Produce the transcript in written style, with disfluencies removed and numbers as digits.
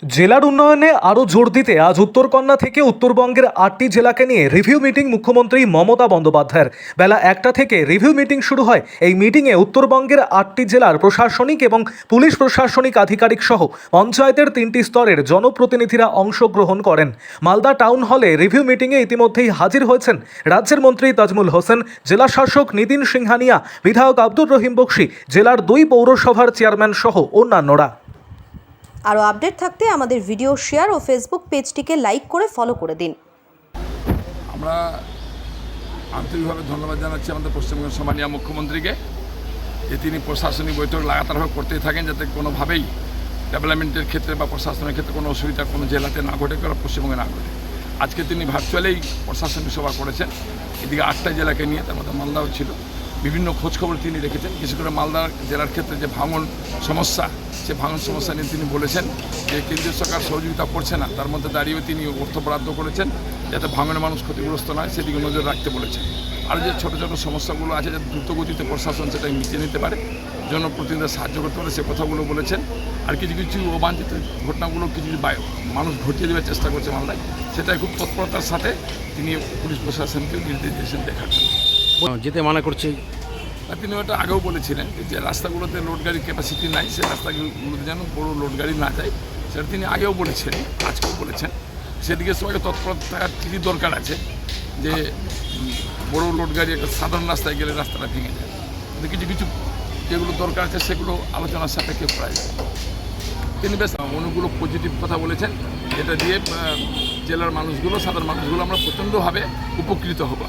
জেলার উন্নয়নে আরও জোর দিতে আজ উত্তরকন্যা থেকে উত্তরবঙ্গের 8টি জেলাকে নিয়ে রিভিউ মিটিং মুখ্যমন্ত্রী মমতা বন্দ্যোপাধ্যায়ের। বেলা 1টা থেকে রিভিউ মিটিং শুরু হয়। এই মিটিংয়ে উত্তরবঙ্গের 8টি জেলার প্রশাসনিক এবং পুলিশ প্রশাসনিক আধিকারিক সহ পঞ্চায়েতের 3টি স্তরের জনপ্রতিনিধিরা অংশগ্রহণ করেন। মালদা টাউন হলে রিভিউ মিটিংয়ে ইতিমধ্যেই হাজির হয়েছেন রাজ্যের মন্ত্রী তাজমুল হোসেন, জেলা শাসক নিতিন সিংহানিয়া, বিধায়ক আব্দুর রহিম বক্সি, জেলার 2 পৌরসভার চেয়ারম্যান সহ অন্যান্যরা। আরও আপডেট থাকতে আমাদের ভিডিও শেয়ার ও ফেসবুক পেজটিকে লাইক করে ফলো করে দিন। আমরা আন্তরিকভাবে ধন্যবাদ জানাচ্ছি আমাদের পশ্চিমবঙ্গের সম্মানীয় মুখ্যমন্ত্রীকে যে তিনি প্রশাসনিক বৈঠক লাগাতারভাবে করতেই থাকেন, যাতে কোনোভাবেই ডেভেলপমেন্টের ক্ষেত্রে বা প্রশাসনের ক্ষেত্রে কোনো অসুবিধা কোনো জেলাতে না ঘটে, কোনো পশ্চিমবঙ্গে না ঘটে। আজকে তিনি ভার্চুয়ালেই প্রশাসনিক সভা করেছেন, এদিকে 8টা জেলাকে নিয়ে, তার মধ্যে মালদাও ছিল। বিভিন্ন খোঁজখবর তিনি রেখেছেন, বিশেষ করে মালদা জেলার ক্ষেত্রে যে ভাঙন সমস্যা, সে ভাঙন সমস্যা নিয়ে তিনি বলেছেন যে কেন্দ্রীয় সরকার সহযোগিতা করছে না, তার মধ্যে দাঁড়িয়ে তিনি অর্থ বরাদ্দ করেছেন যাতে ভাঙনের মানুষ ক্ষতিগ্রস্ত নয়, সেদিকে নজর রাখতে বলেছেন। আর যে ছোটো ছোটো সমস্যাগুলো আছে যাতে দ্রুতগতিতে প্রশাসন সেটা মিটিয়ে নিতে পারে, জনপ্রতিনিধিরা সাহায্য করতে পারে, সে কথাগুলো বলেছেন। আর কিছু কিছু অবাঞ্ছিত ঘটনাগুলো কিছু মানুষ ঘটিয়ে দেওয়ার চেষ্টা করছে মালদায়, সেটাই খুব তৎপরতার সাথে তিনি পুলিশ প্রশাসনকে নির্দেশ দিয়েছেন দেখার জন্য। যেতে মানা করছে। তিনি ওটা আগেও বলেছিলেন যে রাস্তাগুলোতে লোড গাড়ির ক্যাপাসিটি নাই, সে রাস্তাগুলোতে যেন বড় লোড গাড়ি না যায়, সেটা তিনি আগেও বলেছেন, আজকেও বলেছেন। সেদিকে সবাইকে তৎপর থাকার ঠিকই দরকার আছে যে বড় লোড গাড়ি একটা সাধারণ রাস্তায় গেলে রাস্তাটা ভেঙে যায়। কিন্তু কিছু কিছু যেগুলো দরকার আছে সেগুলো আলোচনার সাপেক্ষে করা যায়। তিনি বেশ অনেকগুলো পজিটিভ কথা বলেছেন, যেটা দিয়ে জেলার মানুষগুলো, সাধারণ মানুষগুলো আমরা প্রচণ্ডভাবে উপকৃত হব।